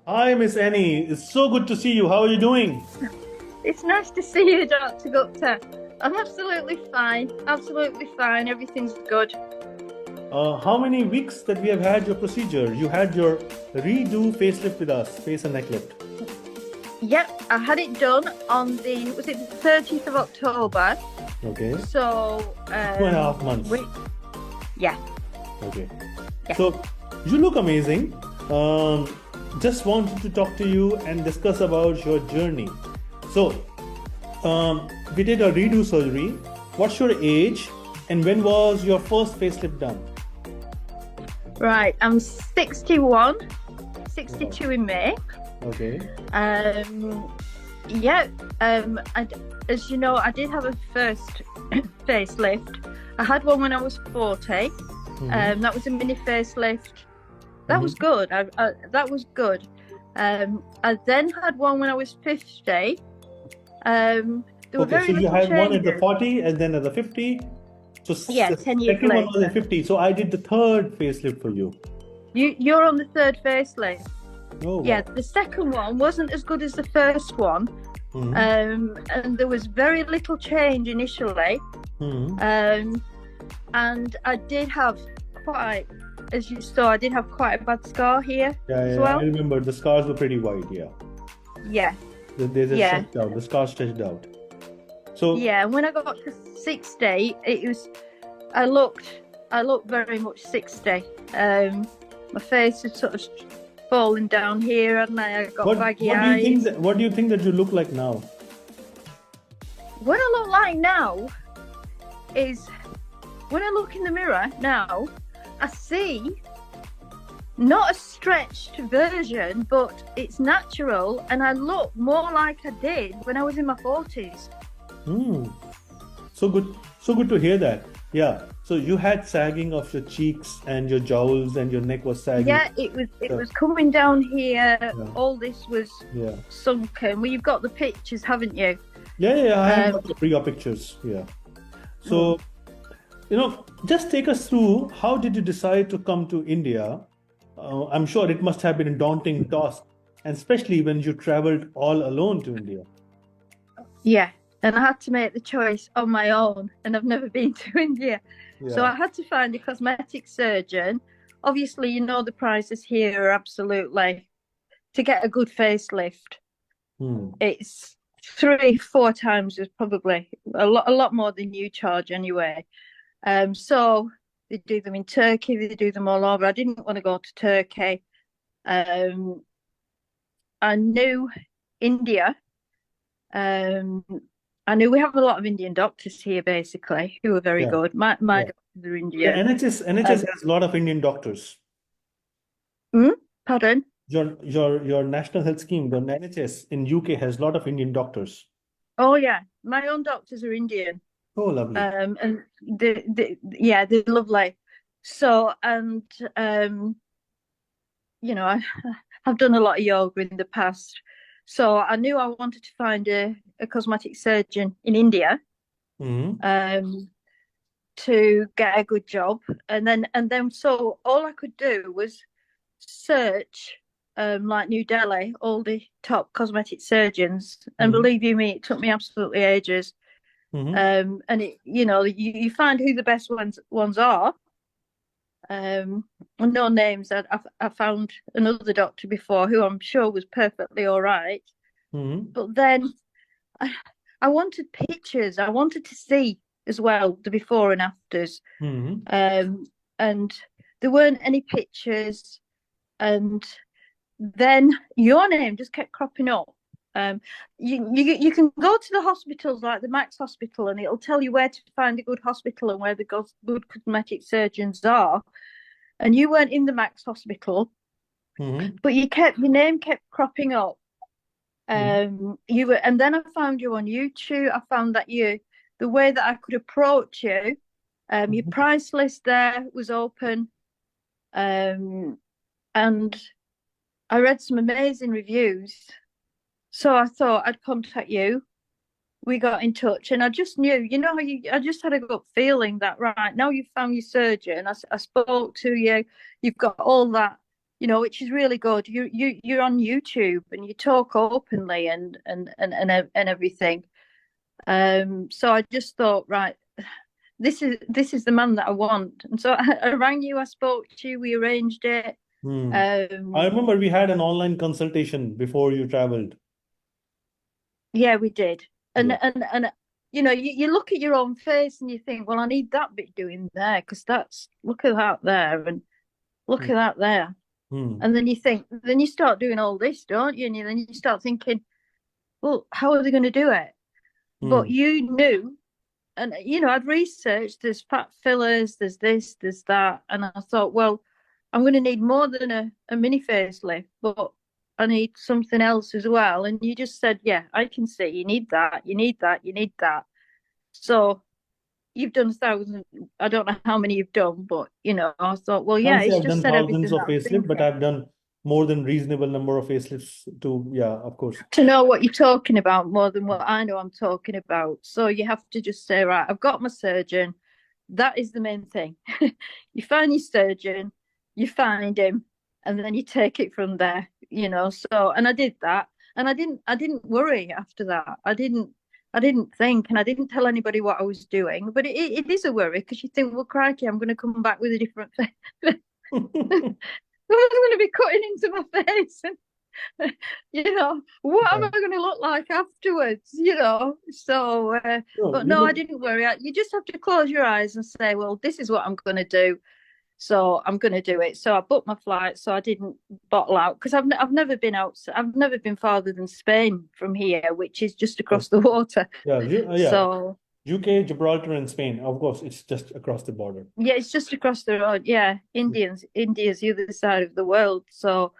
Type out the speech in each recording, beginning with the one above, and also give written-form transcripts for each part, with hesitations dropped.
Hi, Miss Annie. It's so good to see you. How are you doing? It's nice to see you, Dr. Gupta. I'm absolutely fine. Absolutely fine. Everything's good. How many weeks that we have had your procedure? You had your redo facelift with us, face and neck lift. Yep, I had it done on was it the 30th of October? Okay. So, 2.5 months. yeah, Okay. yeah. So you look amazing. Um, just wanted to talk to you and discuss about your journey. So we did a redo surgery. What's your age and when was your first facelift done? Right, I'm 61, Wow. 62 in May. Okay. Um, yeah, as you know, I did have a first facelift. I had one when I was 40. Mm-hmm. That was a mini facelift. That was Mm-hmm. good. That was good. I then had one when I was 50. There were Okay, so very you little had one at the changes. 40 and then at the 50. So Yeah, the 10 years second one was at later. 50. So I did the third facelift for you. You're on the third facelift. Oh, Yeah, wow. the second one wasn't as good as the first one. Hmm. And there was very little change initially. Hmm. Um, and I did have quite, as you saw, I did have quite a bad scar here Yeah, as yeah, I well. remember the scars were pretty wide. Yeah. Yeah, They just yeah, stretched out. The scars stretched out. So, yeah. And when I got to 60, I looked I looked very much 60. My face had sort of fallen down here, and I got baggy what do you think eyes. that you look like now? What I look like now is when I look in the mirror now, I see not a stretched version, but it's natural, and I look more like I did when I was in my 40s. Hmm. So good to hear that. Yeah. So you had sagging of your cheeks and your jowls and your neck was sagging. Yeah, it Yeah. was coming down here. Yeah. All this was Yeah. sunken. Well, you've got the pictures, haven't you? Yeah. Yeah. I have Um, got your pictures. Yeah. mm. So, just take us through how did you decide to come to India? I'm sure it must have been a daunting task, and especially when you traveled all alone to India. Yeah, and I had to make the choice on my own, and I've never been to India. So Yeah. I had to find a cosmetic surgeon. Obviously, you know the prices here are absolutely to get a good facelift. Hmm. It's three, four times is probably a lot more than you charge anyway. So they do them in Turkey, they do them all over. I didn't want to go to Turkey. Um, I knew India. Um, I knew we have a lot of Indian doctors here, basically, who are very Yeah. good. My Yeah. doctors are Yeah. Indian. NHS Um, has a lot of Indian doctors. hmm? Pardon? Your national health scheme, the NHS in UK has a lot of Indian doctors. Oh yeah, my own doctors are Indian. Oh, lovely. And yeah, they're lovely. So, and um, I, I've done a lot of yoga in the past. So I knew I wanted to find a cosmetic surgeon in India. Hmm. Um, to get a good job, and then so all I could do was search like New Delhi, all the top cosmetic surgeons, and Hmm. believe you me, it took me absolutely ages. Hmm. And you find who the best ones are. No names. I found another doctor before who I'm sure was perfectly all right, Hmm. but then I, I wanted pictures. I wanted to see as well the before and afters. Hmm. Um, and there weren't any pictures. And then your name just kept cropping up. Um, you can go to the hospitals like the Max Hospital, and it'll tell you where to find a good hospital and where the good cosmetic surgeons are. And you weren't in the Max Hospital, Hmm. but your name kept cropping up. Hmm. You were, and then I found you on YouTube. I found that the way that I could approach you, your Hmm. price list there was open. Um, and I read some amazing reviews. So I thought I'd contact you. We got in touch, and I just knew, I just had a gut feeling that right now you've found your surgeon. I spoke to you, you've got all that, which is really good. You're on YouTube and you talk openly and everything. So I just thought, right, this is the man that I want. And so I rang you, I spoke to you, we arranged it. Hmm. I Um, remember we had an online consultation before you traveled. yeah, we did. And Yeah. you look at your own face and you think, well, I need that bit doing there because that's look at that there and look Hmm. at that there. Hmm. And then you think, then you start doing all this, don't you? And then you start thinking, well, how are they going to do it? But Hmm. you knew, and I'd researched. There's fat fillers, there's this, there's that, and I thought, well, I'm going to need more than a mini facelift, but I need something else as well. And you just said, yeah, I can see you need that, you need that, you need that. So you've done 1,000. I don't know how many you've done, but I thought, well, yeah, Can't say it's I've just done said thousands everything of that I'm facelift, but thinking. I've done more than reasonable number of facelifts to, yeah, of course. To know what you're talking about more than what I know I'm talking about. So you have to just say, right, I've got my surgeon. That is the main thing. You find your surgeon, you find him, and then you take it from there. So, and I did that, and I didn't worry after that. I didn't think, and I didn't tell anybody what I was doing. But it is a worry because you think, well, crikey, I'm going to come back with a different face. I'm going to be cutting into my face, what am Yeah. I going to look like afterwards? So, No, but no, I didn't worry. You just have to close your eyes and say, well, this is what I'm going to do. So I'm going to do it. So I booked my flight. So I didn't bottle out because I've never been out. I've never been farther than Spain from here, which is just across the water. yeah, yeah. So UK, Gibraltar, and Spain. Of course, it's just across the border. yeah, it's just across the road. Yeah, India's the other side of the world. So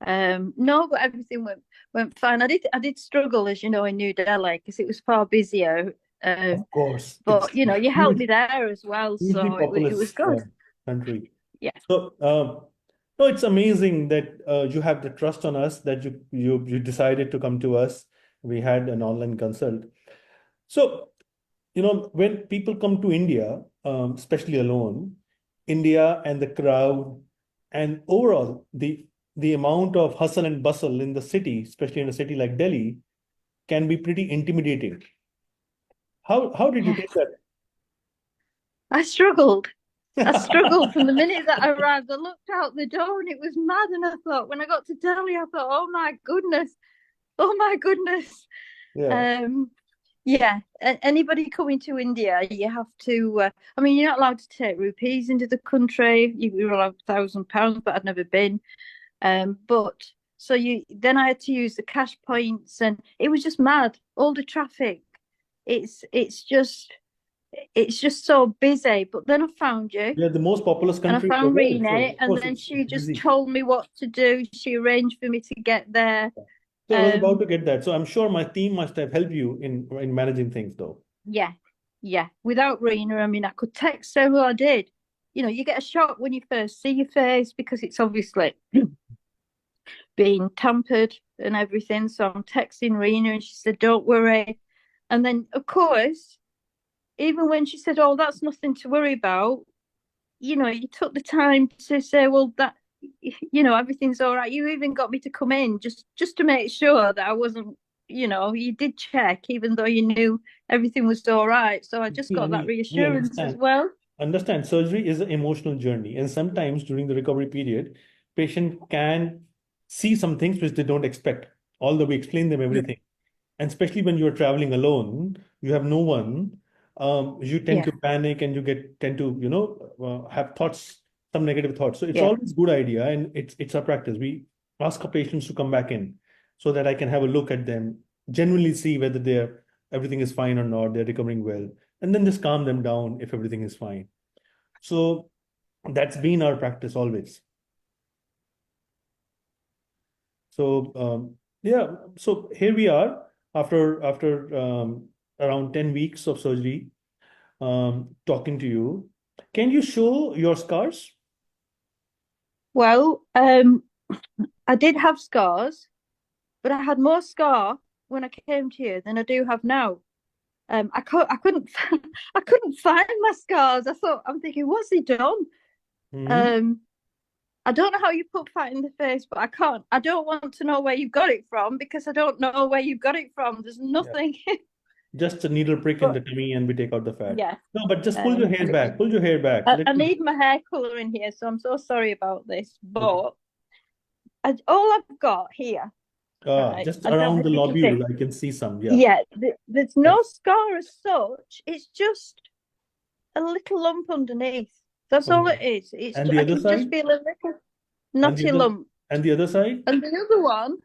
no, but everything went fine. I did struggle, as you know, in New Delhi because it was far busier. Of course, it's But you helped huge, me there as well, hugely so it was populous good. country. Yeah. So, no, it's amazing that you have the trust on us that you decided to come to us. We had an online consult. So, when people come to India, especially alone, India and the crowd, and overall the amount of hustle and bustle in the city, especially in a city like Delhi, can be pretty intimidating. How did you Yeah. take that? I struggled. I struggled from the minute that I arrived. I looked out the door and it was mad, and I thought, when I got to Delhi, I thought, oh my goodness, oh my goodness. Yeah. Um, Yeah, anybody coming to India, you have to. I mean, you're not allowed to take rupees into the country. You're allowed £1,000, but I'd never been. But so then I had to use the cash points, and it was just mad. All the traffic. It's it's just it's just so busy. But then I found you, We are the most populous and I country in the found world, so Rene, of and course then it's she just busy. told me what to do. She arranged for me to get there. So I was about Um, to get that. So I'm sure my team must have helped you in managing things, though. Yeah, yeah. Without Rena, I mean, I could text her who I did. You get a shock when you first see your face because it's obviously being tampered and everything. So I'm texting Rena and she said, don't worry. And then, of course, even when she said, oh, that's nothing to worry about, you took the time to say, well, everything's all right. You even got me to come in just to make sure that I wasn't, you did check, even though you knew everything was all right. So I just See, got that Annie, we reassurance as understand. well. Understand, surgery is an emotional journey, and sometimes during the recovery period, patient can see some things which they don't expect, although we explain them Yeah, everything. And especially when you're traveling alone, you have no one, you tend yeah, to panic and you tend to, have thoughts, some negative thoughts. So it's yeah, always good idea, and it's our practice. We ask our patients to come back in so that I can have a look at them, genuinely see whether everything is fine or not, they're recovering well, and then just calm them down if everything is fine. So that's been our practice always. So yeah, so here we are after around 10 weeks of surgery, talking to you. Can you show your scars? Well, I did have scars, but I had more scar when I came to you than I do have now. I couldn't I couldn't find my scars. I'm thinking, what's he done? Hmm. Um, I don't know how you put fat in the face, but I can't. I don't want to know where you've got it from because I don't know where you've got it from. There's Yeah. nothing. Just a needle prick in But the tummy and we take out the fat. yeah, No, but just pull your hair and back. Pull your hair back. I Let me. need my hair color in here, so I'm so sorry about this. But all I've got here, right? Just I don't know around the if you can see. lobule, I can see some. Yeah. Yeah, there's no That's scar as such. It's just a little lump underneath. That's all okay. it is. It's And the I other can just side? feel a little And the knotty other lump. and the other side? And the other one,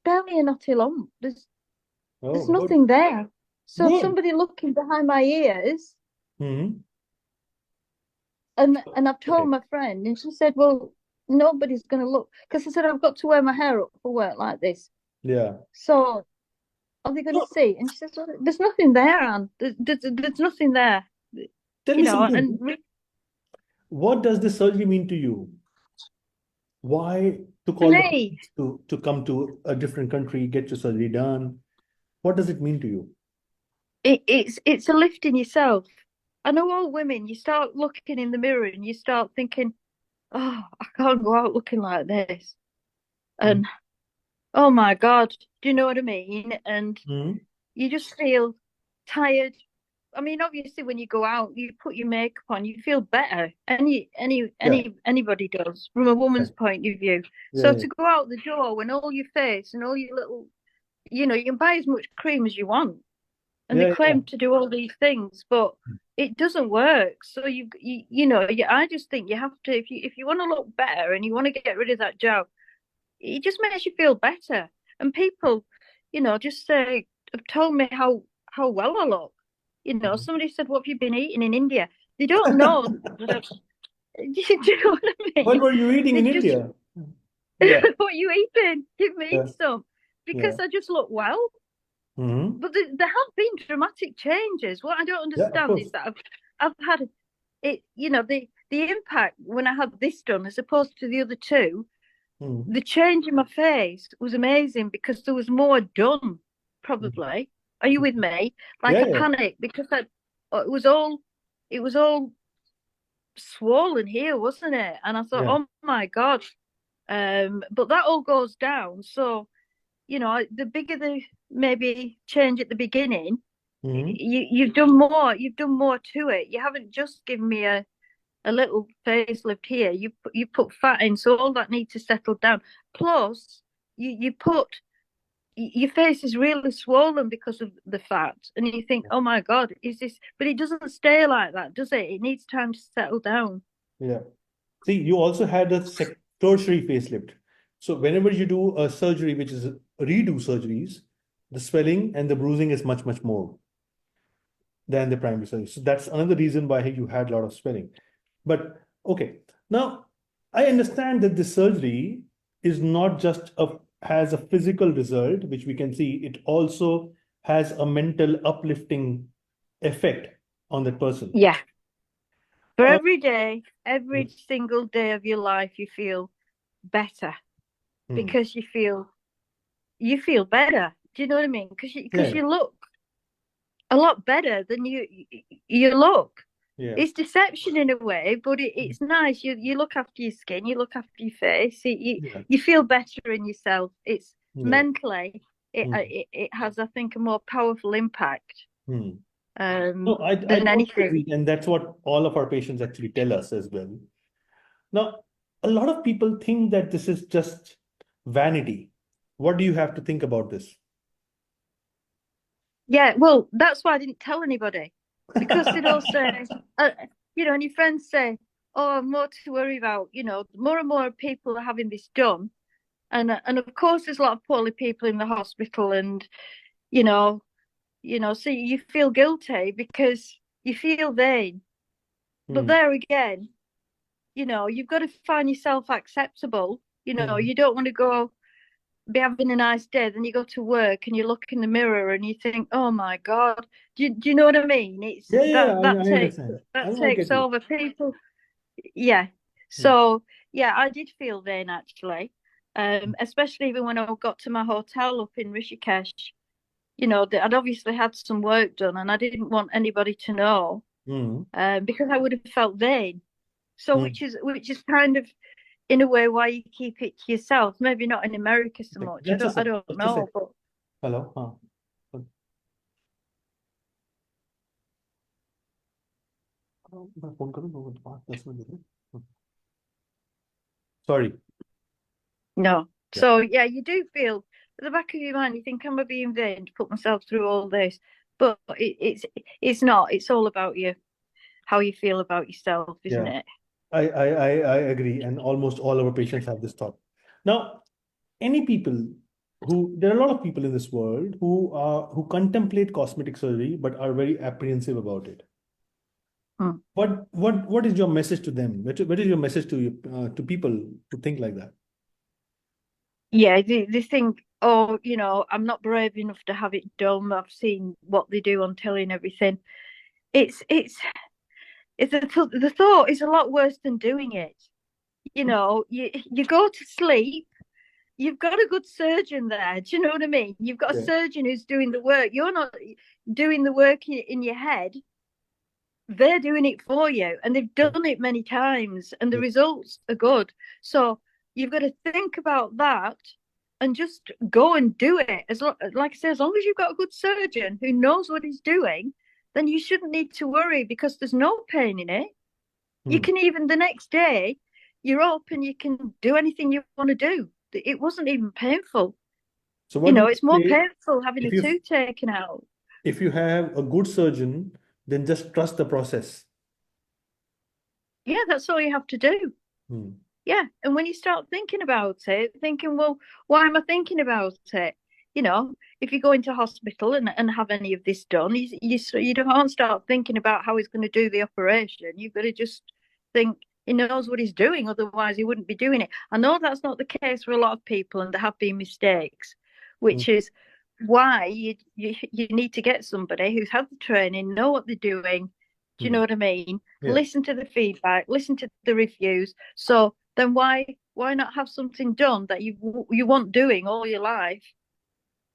barely a knotty lump. There's Oh, good. nothing there. So Good. somebody looking behind my ears, Hmm. and I've told Okay. my friend, and she said, "Well, nobody's going to look," because I said I've got to wear my hair up for work like this. Yeah. So are they going to So see? And she says, well, "There's nothing there, Anne. There's nothing there, tell me And something. What does this surgery mean to you? Why took to all the me, to come to a different country, get your surgery done? What does it mean to you? it's a lift in yourself. I know all women. You start looking in the mirror and you start thinking, "Oh, I can't go out looking like this," and oh my God, do you know what I mean? And Mm-hmm. you just feel tired. I mean, obviously, when you go out, you put your makeup on, you feel better. Yeah. Anybody does from a Yeah. woman's point of view. Yeah. So Yeah. to go out the door when all your face and all your little, you can buy as much cream as you want, and they Yeah. Yeah. claim to do all these things, but it doesn't work. So I just think you have to if you want to look better and you want to get rid of that jowl, it just makes you feel better. And people, just say have told me how well I look. Somebody said, "What have you been eating in India?" They don't know that do you know what I What mean? were you eating They in just India? Yeah. what you eating? Give me Yeah. some because Yeah. I just look well. Hmm. But there have been dramatic changes. What I don't Yeah, of understand is course. that I've had it. The impact when I had this done as opposed to the other two. Hmm. The change in my face was amazing because there was more done, probably. Are you with me? Like Yeah, I yeah, panicked because it was all swollen here, wasn't it? And I thought, yeah. oh my God. But that all goes down. So, the bigger the maybe change at the beginning, Hmm. you've done more to it. You haven't just given me a little facelift here. You put fat in, so all that needs to settle down. Plus, you put your face is really swollen because of the fat, and you think, oh my God, is this? But it doesn't stay like that, does it? It needs time to settle down. Yeah. See, you also had a tertiary facelift. So whenever you do a surgery, which is redo surgeries, the swelling and the bruising is much, much more than the primary surgery. So that's another reason why you had a lot of swelling. But okay, now I understand that this surgery is not just a has a physical result, which we can see, it also has a mental uplifting effect on that person. Yeah. For Uh, every day, every single day of your life, you feel better hmm. because you feel better. Do you know what I mean? Because you, Yeah, 'cause you look a lot better than you look. yeah, It's deception in a way, but it's nice. You look after your skin, you look after your face. You yeah, you feel better in yourself. It's yeah. mentally Hmm. it has, I think, a more powerful impact Hmm. No, I than totally anything. agree. And that's what all of our patients actually tell us as well. Now, a lot of people think that this is just vanity. What do you have to think about this? Yeah, well, that's why I didn't tell anybody because they'd all say, uh, and your friends say, "Oh, more to worry about." More and more people are having this done, and of course, there's a lot of poorly people in the hospital, and you know, so you feel guilty because you feel vain. But Hmm. there again, you've got to find yourself acceptable. Hmm. You don't want to go be having a nice day, then you go to work and you look in the mirror and you think, "Oh my God," do you know what I mean? It's Yeah, yeah, that yeah, that I takes understand. that I takes get you. over people. Yeah. Hmm. So yeah, I did feel vain actually, especially even when I got to my hotel up in Rishikesh. I'd obviously had some work done and I didn't want anybody to know, Hmm. because I would have felt vain. So Hmm. which is kind of in a way why you keep it to yourself. Maybe not in America so Okay. much. I Just a don't I sec. don't Just a sec. know, but Hello. मैं phone करूँ तो 5-10 minute देते। Sorry. no. Yeah. So yeah, you do feel at the back of your mind, you think, am I being vain to put myself through all this? But it's not. It's all about you, how you feel about yourself, isn't Yeah. it? I agree, and almost all our patients have this thought. Now, any people there are a lot of people in this world who contemplate cosmetic surgery but are very apprehensive about it. Hmm. What is your message to them? What is your message to to people who think like that? Yeah, they think, oh, I'm not brave enough to have it done. I've seen what they do on telly and everything. It's it's it's the thought is a lot worse than doing it. You go to sleep. You've got a good surgeon there. Do you know what I mean? You've got a Yeah. surgeon who's doing the work. You're not doing the work in your head. They're doing it for you, and they've Yeah. done it many times, and the Yeah. results are good. So you've got to think about that and just go and do it. Like I say, as long as you've got a good surgeon who knows what he's doing, then you shouldn't need to worry because there's no pain in it. You Hmm. can even the next day, you're up and you can do anything you want to do. It wasn't even painful. So what do you It's more say painful having a if you tooth taken out. if you have a good surgeon, then just trust the process. Yeah, that's all you have to do. Hmm. Yeah. And when you start thinking about it, thinking, well, why am I thinking about it? If you go into hospital and have any of this done, you don't start thinking about how he's going to do the operation. You've got to just think he knows what he's doing, otherwise he wouldn't be doing it. I know that's not the case for a lot of people, and there have been mistakes, Hmm. which is why you need to get somebody who's had the training, know what they're doing. Do you Hmm. know what I mean? Yeah. Listen to the feedback, listen to the reviews. So then why not have something done that you want doing all your life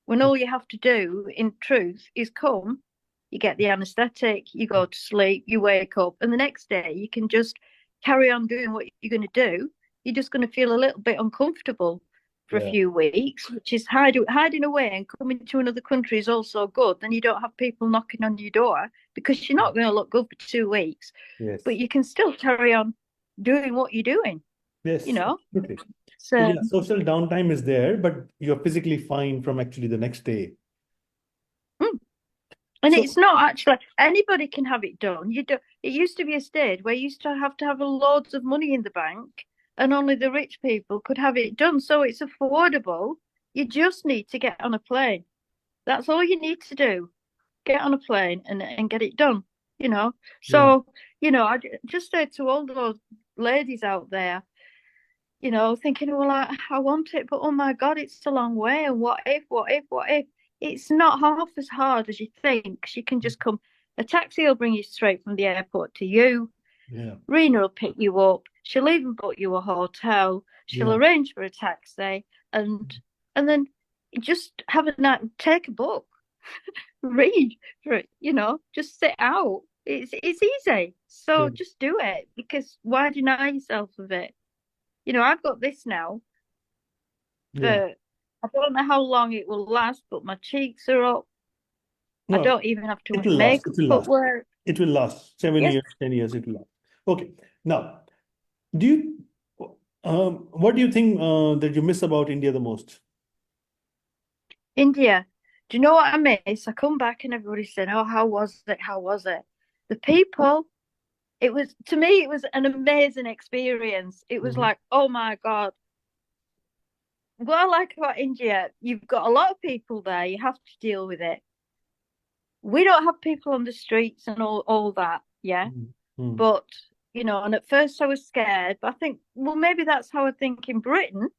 when all you have to do in truth is come, you get the anesthetic, you go to sleep, you wake up, and the next day you can just carry on doing what you're going to do. You're just going to feel a little bit uncomfortable for a Yeah. few weeks, which is hiding away, and coming to another country is also good. Then you don't have people knocking on your door because you're not going to look good for 2 weeks, but Yes. you can still carry on doing what you're doing, you Yes. know? Absolutely. So So yeah, social downtime is there, but you're physically fine from actually the next day. mm, and So it's not actually anybody can have it done. You do. It used to be a stage where you used to have loads of money in the bank, and only the rich people could have it done. So it's affordable. You just need to get on a plane. That's all you need to do. Get on a plane and get it done. You know. yeah. So just say to all those ladies out there, thinking, well, I want it, but oh my God, it's a long way. And what if, what if, what if? It's not half as hard as you think. She can just come. A taxi will bring you straight from the airport to you. Yeah. Rena will pick you up. She'll even book you a hotel. She'll Yeah. arrange for a taxi, and then just have a night, take a book, read for it. Just sit out. It's easy. Yeah. So just do it because why deny yourself of it? I've got this now for Yeah. I don't know how long it will last, but my cheeks are up. I No, don't even have to it wear will last. It makeup will at last. work. It will last. Seven Yes, years, 10 years, it will last. Okay. Now, do what do you think that you miss about India the most? India. Do you know what I miss? I come back and everybody's saying, "Oh, how was it? How was it?" The people. It was an amazing experience. It was Mhm. like, oh my God. What I like about India, you've got a lot of people there. You have to deal with it. We don't have people on the streets and all that. Yeah. Mhm. Mhm. But, and at first I was scared, but I think, well, maybe that's how I think in Britain,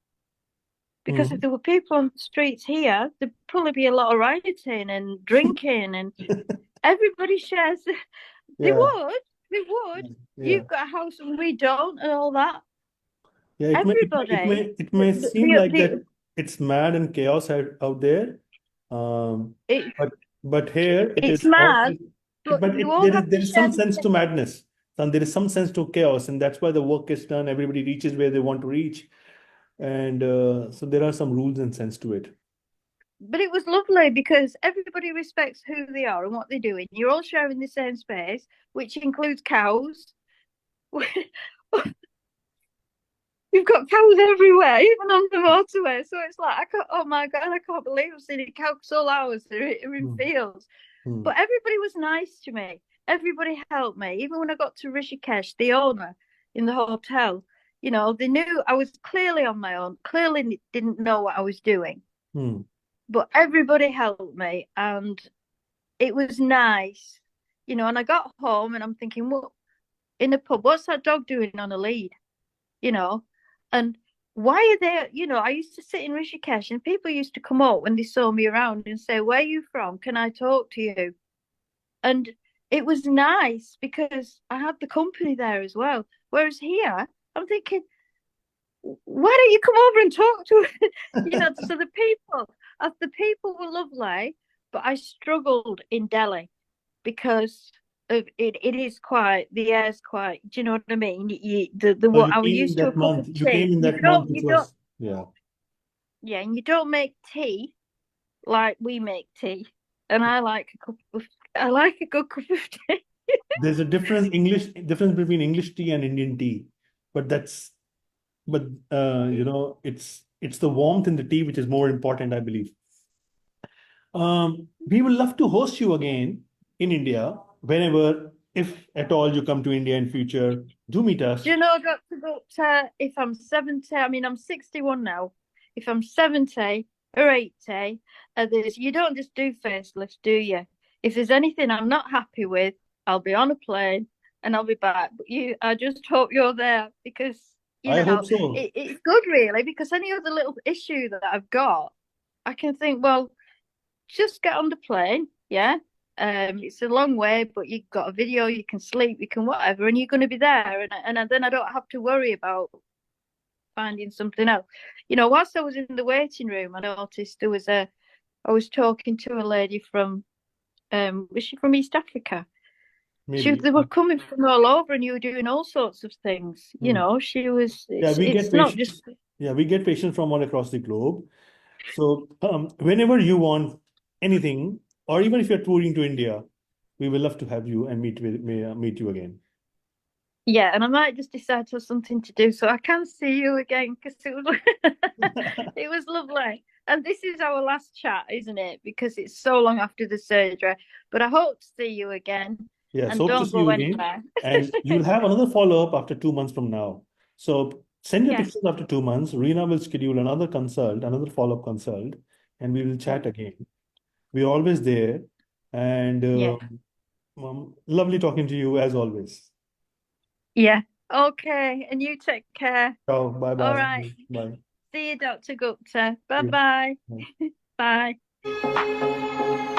because if Mhm. there were people on the streets here, there'd probably be a lot of rioting and drinking, and everybody shares. They Yeah. would, they would. Yeah. You've got a house and we don't, and all that. Yeah. Everybody, It the, may the, seem the, like that the it's mad and chaos out there. Um, it, but here it it's is all, mad, but you all have to there is some share sense the to madness. and there is some sense to chaos, and that's why the work gets done. Everybody reaches where they want to reach, and so there are some rules and sense to it. But it was lovely because everybody respects who they are and what they're doing. You're all sharing the same space, which includes cows. You've got cows everywhere, even on the motorway. So it's like, oh my God, I can't believe I've seen a cow for so hours. They're in Hmm. fields. Hmm. But everybody was nice to me. Everybody helped me. Even when I got to Rishikesh, the owner in the hotel, they knew I was clearly on my own, clearly didn't know what I was doing. Hmm. But everybody helped me and it was nice. And I got home and I'm thinking, well, in a pub, what's that dog doing on a lead? You know, and why are they, I used to sit in Rishikesh and people used to come up when they saw me around and say, where are you from? Can I talk to you? And it was nice because I had the company there as well. Whereas here, I'm thinking, why don't you come over and talk to us? So the people were lovely, but I struggled in Delhi because of it is quite the air's quite, do you know what I mean? The So what you I was came in used to a that cup month. of You came tea. in You that month, don't which you don't was, yeah. Yeah, and you don't make tea like we make tea. And I like a good cup of tea. There's a difference between English tea and Indian tea, but but it's the warmth in the tea which is more important, I believe. We would love to host you again in India whenever, if at all, you come to India in future. Do meet Do us. you know, Dr. Gupta, if I'm 70, I mean, I'm 61 now. If I'm 70 or 80, you don't just do facelifts, do you? If there's anything I'm not happy with, I'll be on a plane and I'll be back. But I just hope you're there because, I hope so. it's good really because any other little issue that I've got, I can think, well, just get on the plane, yeah. It's a long way, but you've got a video, you can sleep, you can whatever, and you're going to be there, and then I don't have to worry about finding something else. Whilst I was in the waiting room, I noticed I was talking to a lady from, was she from East Africa? Maybe. They were coming from all over, and you were doing all sorts of things. Hmm. She was. Yeah, we get It's not patients. just. Yeah, we get patients from all across the globe. So whenever you want anything, or even if you're touring to India, we will love to have you and meet you again. Yeah, and I might just decide to have something to do so I can see you again because it was lovely. And this is our last chat, isn't it? Because it's so long after the surgery. But I hope to see you again Yes, and hope to don't see go you again. anywhere. And you'll have another follow-up after 2 months from now. So send your Yeah, pictures after 2 months. Reena will schedule another consult, another follow-up consult, and we will yeah, chat again. We're always there. And yeah, lovely talking to you as always. yeah. Okay, and you take care. Ciao, bye All bye. right. Bye. See you, Dr. Gupta. Yeah. Bye-bye. Bye. Bye.